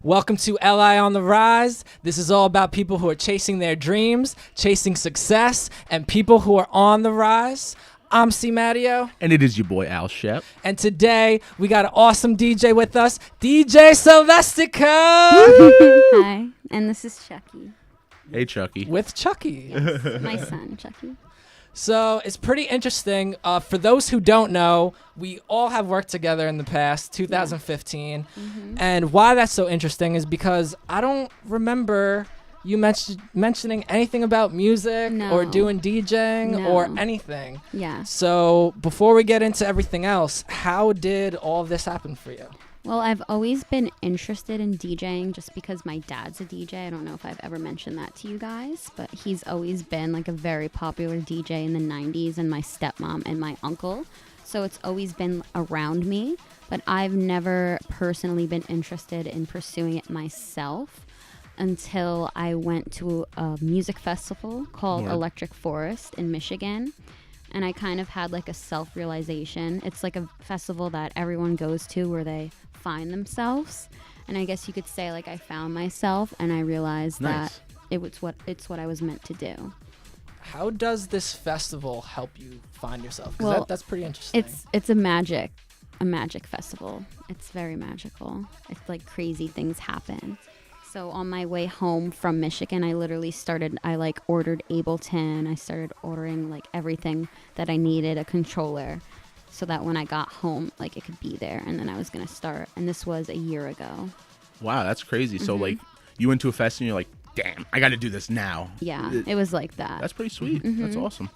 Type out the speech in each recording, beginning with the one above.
Welcome to LI on the Rise. This is all about people who are chasing their dreams, chasing success, and people who are on the rise. I'm C. Matteo. And it is your boy, Al Shep. And today, we got an awesome DJ with us, DJ Celestica. Hi, and this is Chucky. Hey, Chucky. With Chucky. Yes, my son, Chucky. So it's pretty interesting. For those who don't know, we all have worked together in the past, 2015. Mm-hmm. And why that's so interesting is because I don't remember you mentioning anything about music or doing DJing or anything. Yeah. So before we get into everything else, how did all of this happen for you? Well, I've always been interested in DJing just because my dad's a DJ. I don't know if I've ever mentioned that to you guys, but he's always been like a very popular DJ in the 90s, and my stepmom and my uncle. So it's always been around me, but I've never personally been interested in pursuing it myself until I went to a music festival called Electric Forest in Michigan. And I kind of had like a self-realization. It's like a festival that everyone goes to where they find themselves. And I guess you could say like I found myself, and I realized that it's what I was meant to do. How does this festival help you find yourself? Because Well, that's pretty interesting. It's a magic festival. It's very magical. It's like crazy things happen. So on my way home from Michigan, I ordered Ableton. I started ordering like everything that I needed, a controller, so that when I got home, like it could be there. And then I was going to start. And this was a year ago. Wow, that's crazy. So like you went to a fest and you're like, damn, I got to do this now. Yeah, it was like that. That's pretty sweet. That's awesome.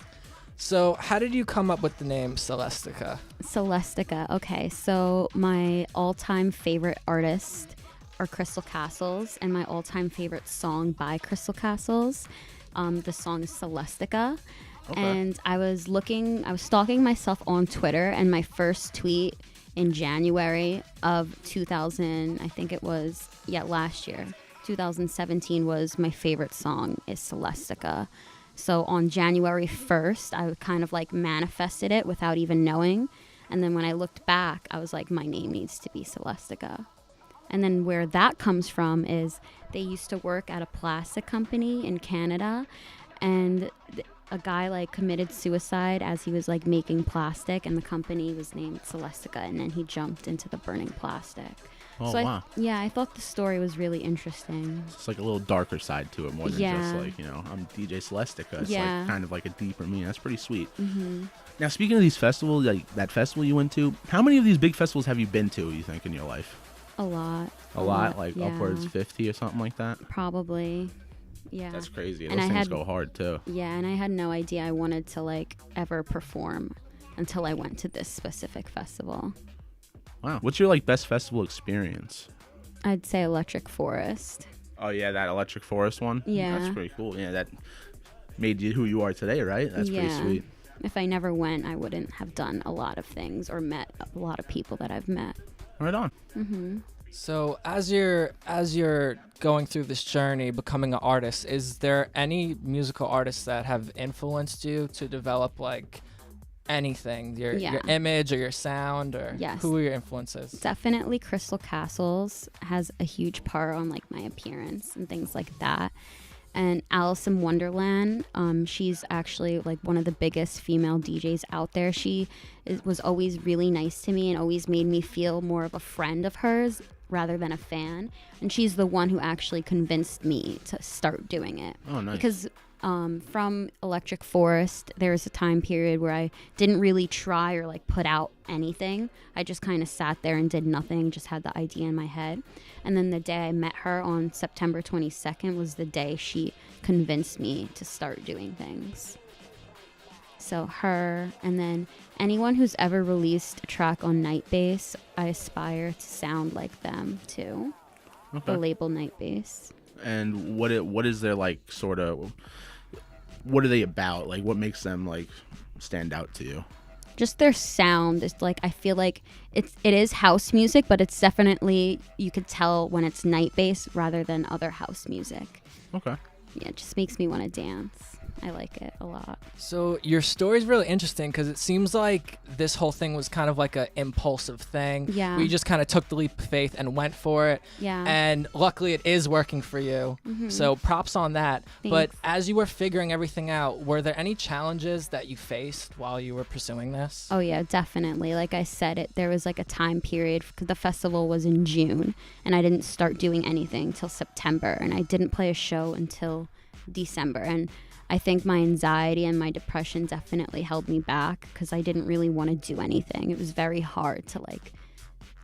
So how did you come up with the name Celestica? Celestica. Okay, so my all-time favorite artist are Crystal Castles, and my all-time favorite song by Crystal Castles, the song is Celestica. Okay. And I was stalking myself on Twitter, and my first tweet in January of 2000, I think it was, last year, 2017, was my favorite song is Celestica. So on January 1st, I kind of like manifested it without even knowing. And then when I looked back, I was like, my name needs to be Celestica. And then where that comes from is they used to work at a plastic company in Canada, and a guy like committed suicide as he was like making plastic, and the company was named Celestica, and then he jumped into the burning plastic. Oh, so wow. I thought the story was really interesting. It's like a little darker side to it more than just like, I'm DJ Celestica. It's like kind of like a deeper meaning. That's pretty sweet. Mm-hmm. Now, speaking of these festivals, like that festival you went to, how many of these big festivals have you been to, you think, in your life? A lot. A lot? Like upwards 50 or something like that? Probably. Yeah. That's crazy. And Those things go hard, too. Yeah, and I had no idea I wanted to like ever perform until I went to this specific festival. Wow. What's your like best festival experience? I'd say Electric Forest. Oh, yeah, that Electric Forest one? Yeah. That's pretty cool. Yeah, that made you who you are today, right? That's pretty sweet. If I never went, I wouldn't have done a lot of things or met a lot of people that I've met. Right on. Mm-hmm. So as you're going through this journey, becoming an artist, is there any musical artists that have influenced you to develop like anything, your image or your sound, or who are your influences? Definitely Crystal Castles has a huge part on like my appearance and things like that. And Alice in Wonderland, she's actually like one of the biggest female DJs out there. She was always really nice to me and always made me feel more of a friend of hers rather than a fan. And she's the one who actually convinced me to start doing it. Oh, nice. Because from Electric Forest, there was a time period where I didn't really try or like put out anything. I just kind of sat there and did nothing, just had the idea in my head. And then the day I met her on September 22nd was the day she convinced me to start doing things. So her, and then anyone who's ever released a track on Night Bass, I aspire to sound like them too. Okay. The label Night Bass. And what is their like sort of, what are they about? Like what makes them like stand out to you? Just their sound is like, I feel like it is house music, but it's definitely, you could tell when it's Night Bass rather than other house music. Okay. Yeah, it just makes me want to dance. I like it a lot. So your story is really interesting because it seems like this whole thing was kind of like an impulsive thing. Yeah. We just kind of took the leap of faith and went for it. Yeah. And luckily it is working for you. So props on that. But Thanks. as you were figuring everything out, were there any challenges that you faced while you were pursuing this? Oh yeah, definitely. Like I said, there was like a time period. The festival was in June, and I didn't start doing anything till September, and I didn't play a show until December. And I think my anxiety and my depression definitely held me back because I didn't really want to do anything. It was very hard to like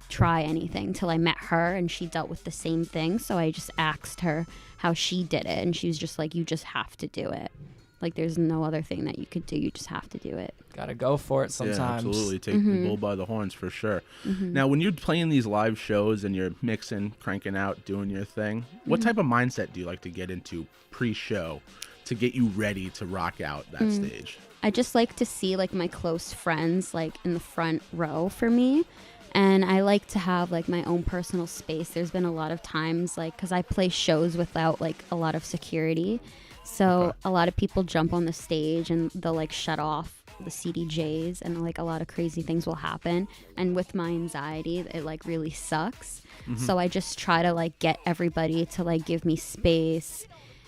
try anything till I met her, and she dealt with the same thing. So I just asked her how she did it, and she was just like, you just have to do it. Like, there's no other thing that you could do. You just have to do it. Gotta go for it sometimes. Yeah, absolutely. Take the bull by the horns for sure. Now, when you're playing these live shows and you're mixing, cranking out, doing your thing, what type of mindset do you like to get into pre-show to get you ready to rock out that stage? I just like to see like my close friends like in the front row for me. And I like to have like my own personal space. There's been a lot of times like, because I play shows without like a lot of security. So a lot of people jump on the stage and they'll like shut off the CDJs, and like a lot of crazy things will happen. And with my anxiety, it like really sucks. So I just try to like get everybody to like give me space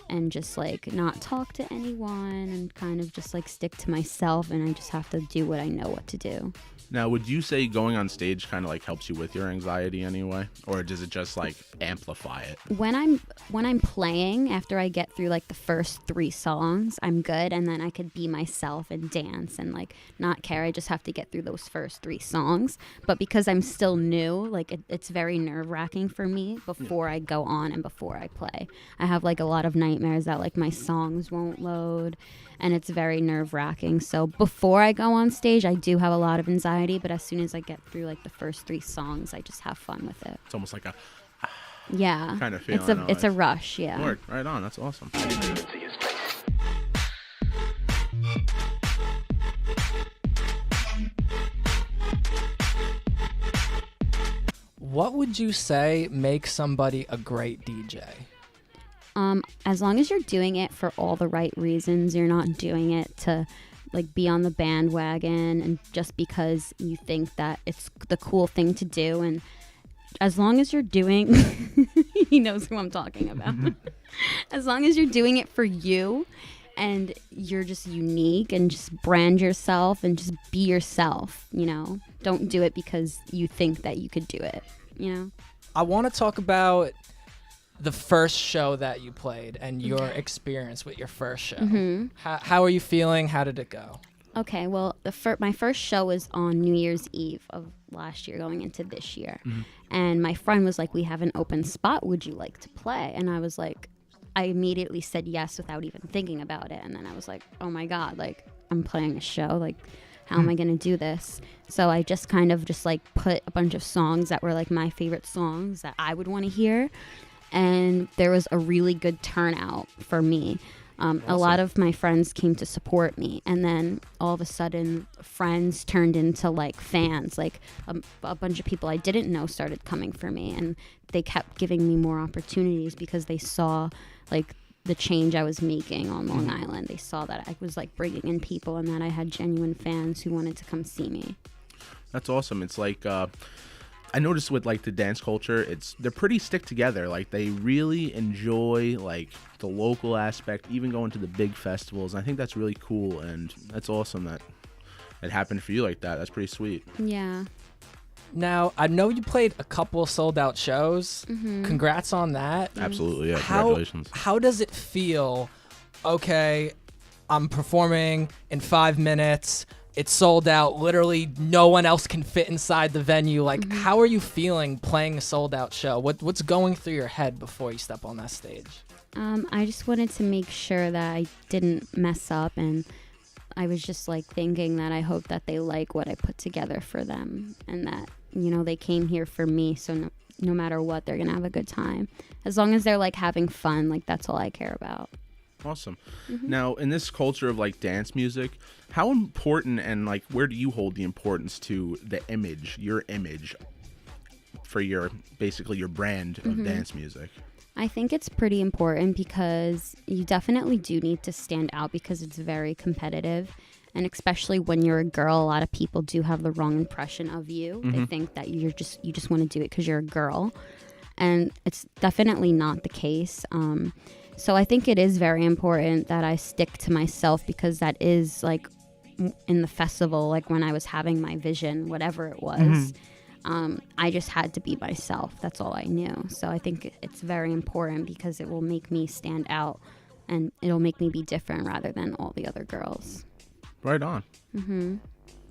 and just like not talk to anyone and kind of just like stick to myself, and I just have to do what I know what to do. Now, would you say going on stage kind of like helps you with your anxiety anyway, or does it just like amplify it? When I'm playing, after I get through like the first 3 songs, I'm good, and then I could be myself and dance and like not care. I just have to get through those first 3 songs. But because I'm still new, like it's very nerve-wracking for me before I go on and before I play. I have like a lot of nightmares that like my songs won't load, and it's very nerve-wracking. So before I go on stage, I do have a lot of anxiety, but as soon as I get through like the first 3 songs, I just have fun with it. It's almost like a kind of feeling. It's a rush, yeah. Word. Right on. That's awesome. What would you say makes somebody a great DJ? As long as you're doing it for all the right reasons, you're not doing it to like be on the bandwagon and just because you think that it's the cool thing to do. And as long as you're doing, he knows who I'm talking about. As long as you're doing it for you and you're just unique and just brand yourself and just be yourself, you know, don't do it because you think that you could do it, you know? I want to talk about the first show that you played and your experience with your first show. How are you feeling? How did it go? Okay, well, my first show was on New Year's Eve of last year going into this year. And my friend was like, we have an open spot. Would you like to play? And I was like, I immediately said yes without even thinking about it. And then I was like, oh my God, like I'm playing a show. Like, how am I going to do this? So I just kind of just like put a bunch of songs that were like my favorite songs that I would want to hear. And there was a really good turnout for me. Awesome. A lot of my friends came to support me, and then all of a sudden friends turned into like fans. Like a bunch of people I didn't know started coming for me, and they kept giving me more opportunities because they saw like the change I was making on Long Island. They saw that I was like bringing in people and that I had genuine fans who wanted to come see me. That's awesome. It's like I noticed with like the dance culture, they're pretty stick together. Like they really enjoy like the local aspect, even going to the big festivals. I think that's really cool, and that's awesome that it happened for you like that. That's pretty sweet. Yeah. Now, I know you played a couple sold out shows. Congrats on that. Absolutely, yeah. Congratulations. How does it feel? Okay, I'm performing in 5 minutes. It's sold out. Literally, no one else can fit inside the venue. Like, how are you feeling playing a sold out show? What's going through your head before you step on that stage? I just wanted to make sure that I didn't mess up, and I was just like thinking that I hope that they like what I put together for them, and that, you know, they came here for me, so no matter what, they're gonna have a good time. As long as they're like having fun, like that's all I care about. Awesome. Now, in this culture of like dance music, how important and like where do you hold the importance to the image, your image for your basically your brand of dance music? I think it's pretty important because you definitely do need to stand out because it's very competitive. And especially when you're a girl, a lot of people do have the wrong impression of you. They think that you just want to do it because you're a girl. And it's definitely not the case. So I think it is very important that I stick to myself because that is like in the festival, like when I was having my vision, whatever it was. I just had to be myself. That's all I knew. So I think it's very important because it will make me stand out and it'll make me be different rather than all the other girls. Right on.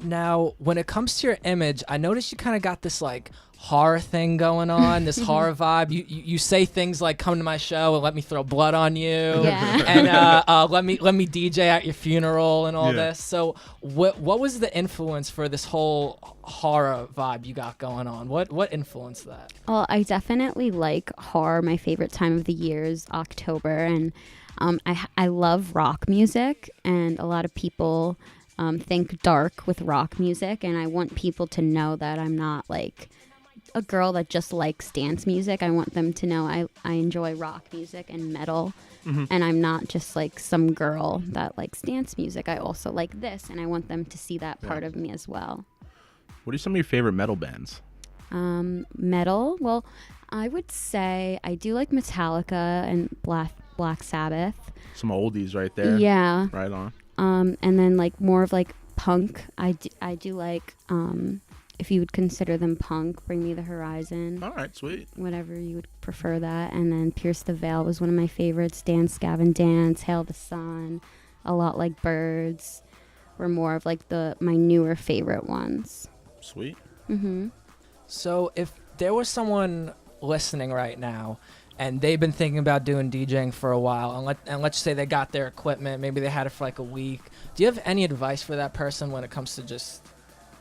Now, when it comes to your image, I noticed you kind of got this like horror thing going on, this horror vibe. You say things like, "Come to my show and let me throw blood on you," and let me DJ at your funeral and all this. So, what was the influence for this whole horror vibe you got going on? What influenced that? Well, I definitely like horror. My favorite time of the year is October, and I love rock music, and a lot of people think dark with rock music, and I want people to know that I'm not like a girl that just likes dance music. I want them to know I enjoy rock music and metal, and I'm not just like some girl that likes dance music. I also like this, and I want them to see that part of me as well. What are some of your favorite metal bands? Metal? Well, I would say I do like Metallica and Black Sabbath. Some oldies right there. Yeah. Right on. And then like more of like punk. I do like if you would consider them punk, Bring Me the Horizon. All right, sweet. Whatever you would prefer that. And then Pierce the Veil was one of my favorites. Dance Gavin Dance, Hail the Sun, A Lot Like Birds were more of like my newer favorite ones. Sweet. So if there was someone listening right now and they've been thinking about doing DJing for a while, and let's say they got their equipment, maybe they had it for like a week, do you have any advice for that person when it comes to just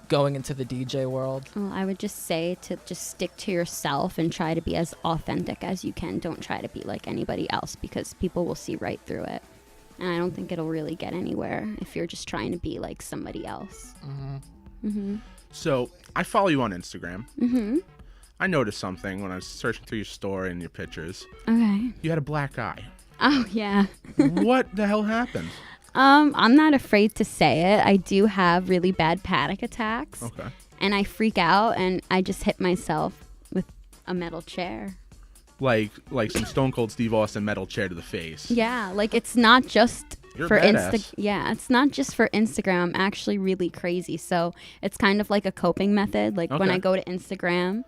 going into the DJ world? Well, I would just say to just stick to yourself and try to be as authentic as you can. Don't try to be like anybody else because people will see right through it. And I don't think it'll really get anywhere if you're just trying to be like somebody else. So I follow you on Instagram. I noticed something when I was searching through your story and your pictures. Okay. You had a black eye. Oh, yeah. What the hell happened? I'm not afraid to say it. I do have really bad panic attacks. Okay. And I freak out and I just hit myself with a metal chair. Like some Stone Cold Steve Austin metal chair to the face. Yeah, like it's not just You're for badass. Yeah, it's not just for Instagram. I'm actually really crazy. So it's kind of like a coping method. Like when I go to Instagram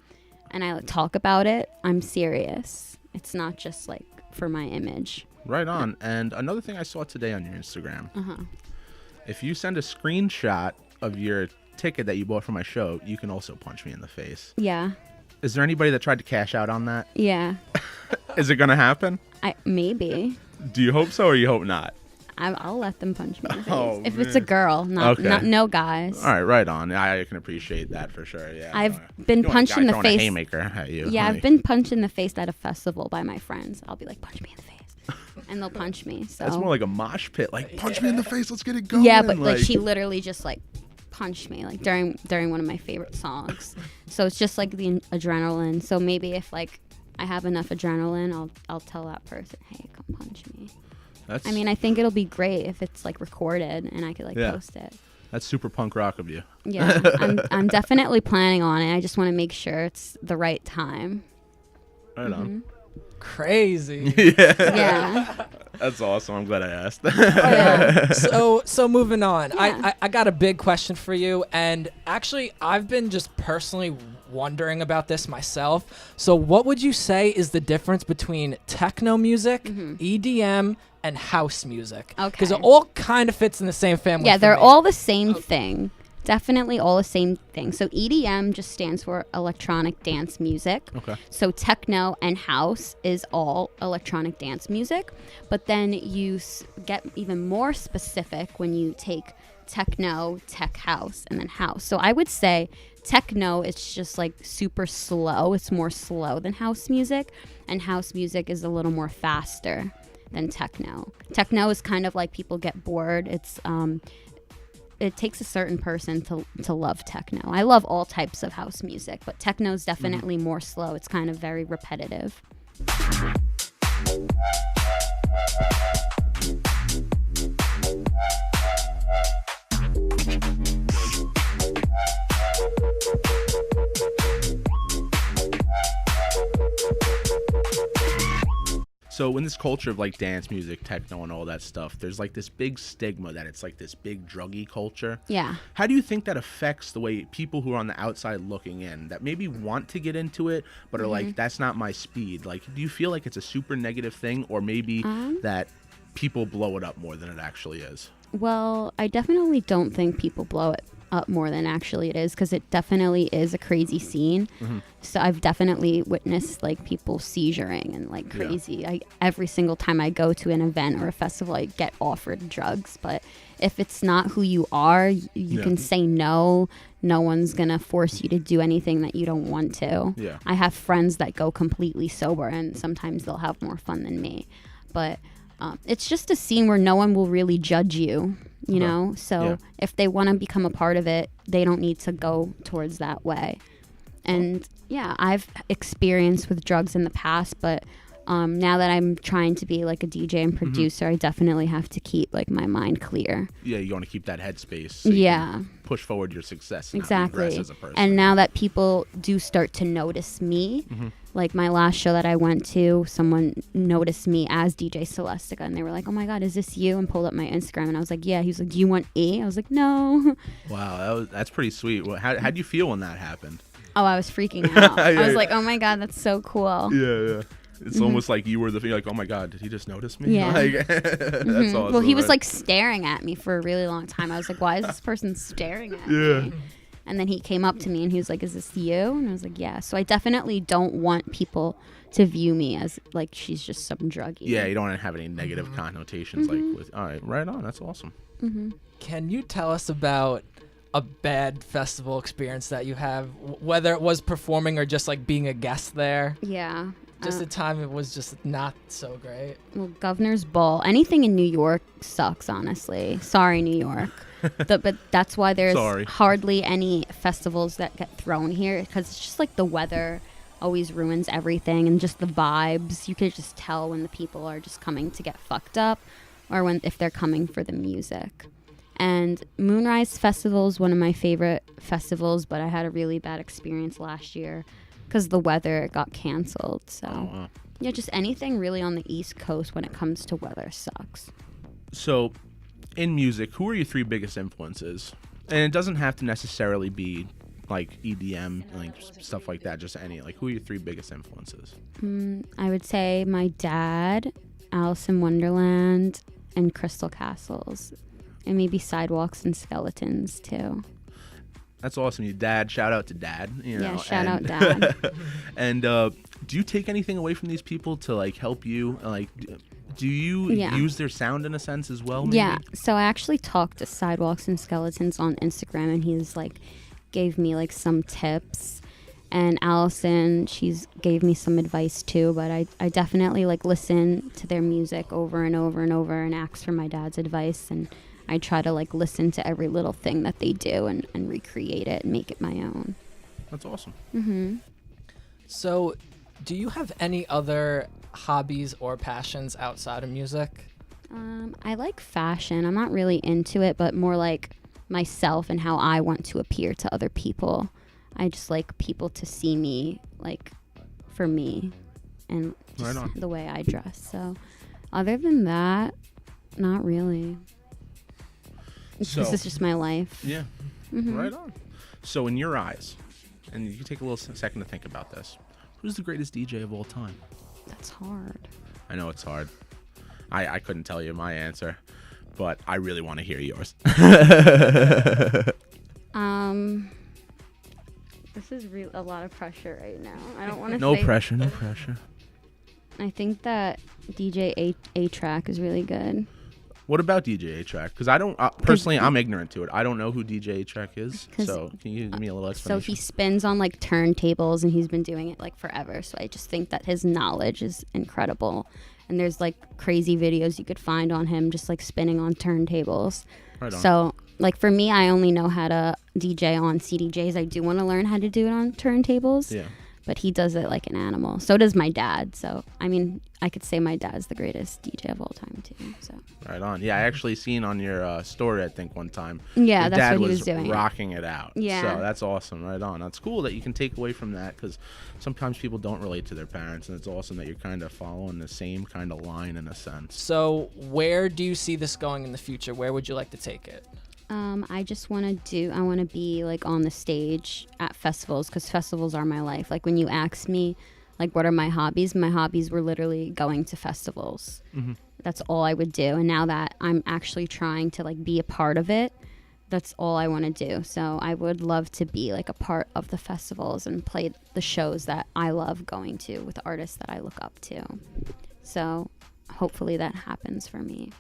and I talk about it, I'm serious. It's not just like for my image. Right on. And another thing I saw today on your Instagram. If you send a screenshot of your ticket that you bought for my show, you can also punch me in the face. Yeah. Is there anybody that tried to cash out on that? Yeah. Is it going to happen? Maybe. Do you hope so or you hope not? I'll let them punch me in the face. Oh, if man. it's a girl, not no guys. All right, right on. I can appreciate that for sure. Yeah. I've been punched in the throwing face. A haymaker at you. Yeah, Like, I've been punched in the face at a festival by my friends. I'll be like, punch me in the face. And they'll punch me. So That's more like a mosh pit. Like, punch me in the face. Let's get it going. yeah, but like she literally just like punched me like during one of my favorite songs. So it's just like the adrenaline. So maybe if like I have enough adrenaline, I'll tell that person, hey, come punch me. I mean, I think it'll be great if it's like recorded and I could like post it. That's super punk rock of you. Yeah, I'm definitely planning on it. I just want to make sure it's the right time. Right on. Crazy. Yeah. That's awesome. I'm glad I asked. So moving on. Yeah. I got a big question for you, and actually I've been just personally wondering about this myself. So what would you say is the difference between techno music, EDM, and house music? Okay. Because it all kind of fits in the same family. Yeah, for they're me. all the same thing. Definitely all the same thing. So EDM just stands for electronic dance music. Okay. So techno and house is all electronic dance music. But then you get even more specific when you take techno, tech house, and then house. So I would say techno is just like super slow. It's more slow than house music. And house music is a little more faster than techno. Techno is kind of like people get bored. It takes a certain person to love techno. I love all types of house music, but techno is definitely more slow. It's kind of very repetitive. So in this culture of like dance music, techno, and all that stuff, there's like this big stigma that it's like this big druggy culture. Yeah. How do you think that affects the way people who are on the outside looking in that maybe want to get into it, but are like, that's not my speed? Like, do you feel like it's a super negative thing, or maybe that people blow it up more than it actually is? Well, I definitely don't think people blow it up more than actually it is, because it definitely is a crazy scene. So I've definitely witnessed like people seizuring and like crazy. Every single time I go to an event or a festival, I get offered drugs, but if it's not who you are, you can say no. No one's gonna force you to do anything that you don't want to. I have friends that go completely sober, and sometimes they'll have more fun than me, but it's just a scene where no one will really judge you, you know? So if they want to become a part of it, they don't need to go towards that way. And I've experienced with drugs in the past, but now that I'm trying to be like a DJ and producer, I definitely have to keep like my mind clear. Yeah, you want to keep that headspace. So you can push forward your success. And Exactly. as a person. And now that people do start to notice me, like my last show that I went to, someone noticed me as DJ Celestica, and they were like, "Oh my God, is this you?" And pulled up my Instagram, and I was like, "Yeah." He was like, "Do you want E?" I was like, "No." Wow, that's pretty sweet. Well, how'd you feel when that happened? Oh, I was freaking out. I was like, "Oh my God, that's so cool." Yeah. It's almost like you were like, "Oh my God, did he just notice me?" Yeah. Like, that's awesome. Well, he was like staring at me for a really long time. I was like, "Why is this person staring at me?" And then he came up to me and he was like, "Is this you?" And I was like, "Yeah." So I definitely don't want people to view me as like she's just some druggie. Yeah, you don't want to have any negative connotations. Like, with all right on, that's awesome. Can you tell us about a bad festival experience that you have, whether it was performing or just like being a guest there? Yeah. Just a time it was just not so great. Well, Governor's Ball, anything in New York sucks, honestly. Sorry, New York. But that's why there's hardly any festivals that get thrown here, because it's just like the weather always ruins everything, and just the vibes. You could just tell when the people are just coming to get fucked up, or if they're coming for the music. And Moonrise Festival is one of my favorite festivals, but I had a really bad experience last year because the weather got canceled. So yeah, just anything really on the East Coast when it comes to weather sucks. So in music, who are your 3 biggest influences? And it doesn't have to necessarily be like EDM, like stuff like that, just any, like, who are your 3 biggest influences? I would say my dad, Alice in Wonderland, and Crystal Castles, and maybe Sidewalks and Skeletons too. That's awesome. Your dad, shout out to Dad. You know, shout out Dad. And do you take anything away from these people to like help you? Like, do you use their sound in a sense as well? Maybe? Yeah. So I actually talked to Sidewalks and Skeletons on Instagram, and he's like gave me like some tips. And Allison, she's gave me some advice too. But I definitely like listen to their music over and over and over, and ask for my dad's advice. And I try to like listen to every little thing that they do and recreate it and make it my own. That's awesome. So do you have any other hobbies or passions outside of music? I like fashion. I'm not really into it, but more like myself and how I want to appear to other people. I just like people to see me like for me and just the way I dress. So other than that, not really. So, this is just my life. Yeah. Right on. So in your eyes, and you can take a little second to think about this, who's the greatest DJ of all time? That's hard. I know it's hard. I couldn't tell you my answer, but I really want to hear yours. This is a lot of pressure right now. I don't want to No pressure. I think that DJ A-Track is really good. What about DJ A-Track? Because I don't, personally, I'm ignorant to it. I don't know who DJ A-Track is. So can you give me a little explanation? So he spins on like turntables, and he's been doing it like forever. So I just think that his knowledge is incredible. And there's like crazy videos you could find on him just like spinning on turntables. Right on. So like for me, I only know how to DJ on CDJs. I do want to learn how to do it on turntables. Yeah. but he does it like an animal. So does my dad. So, I mean, I could say my dad's the greatest DJ of all time, too. So. Right on. Yeah, I actually seen on your story, I think, one time. Yeah, your that's dad what he was doing. Rocking it out. Yeah. So that's awesome. Right on. That's cool that you can take away from that, because sometimes people don't relate to their parents, and it's awesome that you're kind of following the same kind of line in a sense. So where do you see this going in the future? Where would you like to take it? I just want to be like on the stage at festivals, because festivals are my life. Like when you asked me, like, what are my hobbies were literally going to festivals. Mm-hmm. That's all I would do. And now that I'm actually trying to like be a part of it, that's all I want to do. So I would love to be like a part of the festivals and play the shows that I love going to with artists that I look up to. So hopefully that happens for me.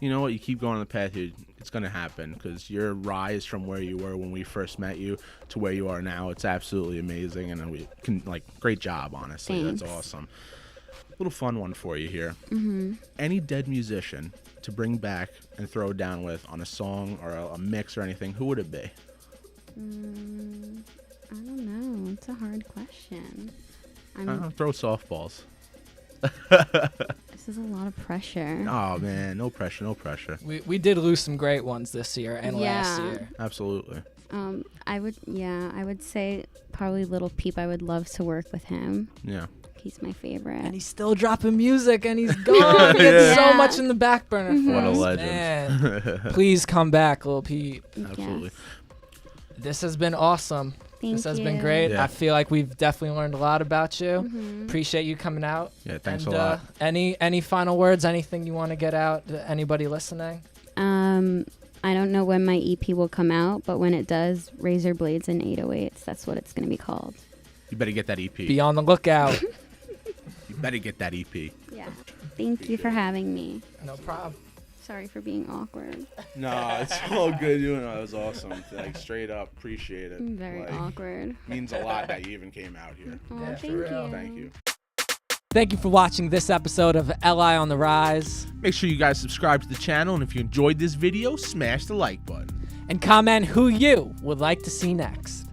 You know what? You keep going on the path here, it's going to happen, because your rise from where you were when we first met you to where you are now, it's absolutely amazing. And we can, like, great job, honestly. Thanks. That's awesome. Little fun one for you here. Mm-hmm. Any dead musician to bring back and throw down with on a song or a mix or anything, who would it be? I don't know. It's a hard question. Throw softballs. This is a lot of pressure. Oh, man. No pressure. No pressure. We did lose some great ones this year and last year. Absolutely. I would say probably Little Peep. I would love to work with him. Yeah. He's my favorite. And he's still dropping music, and he's gone. He had so much in the back burner for What a us. legend. Man. Please come back, Lil Pete. Absolutely. Yes. This has been awesome. This has been you. great. Yeah. I feel like we've definitely learned a lot about you. Mm-hmm. Appreciate you coming out. Yeah, thanks And, a lot. Any final words? Anything you want to get out to anybody listening? I don't know when my EP will come out, but when it does, Razor Blades and 808s. That's what it's going to be called. You better get that EP. Be on the lookout. You better get that EP. Yeah. Thank you for having me. No problem. Sorry for being awkward. No, it's all good. You know, it was awesome. Like, straight up, appreciate it. I'm very Like, awkward. means a lot that you even came out here. Oh, Yeah, for thank real. you. Thank you. Thank you for watching this episode of LI on the Rise. Make sure you guys subscribe to the channel, and if you enjoyed this video, smash the like button. And comment who you would like to see next.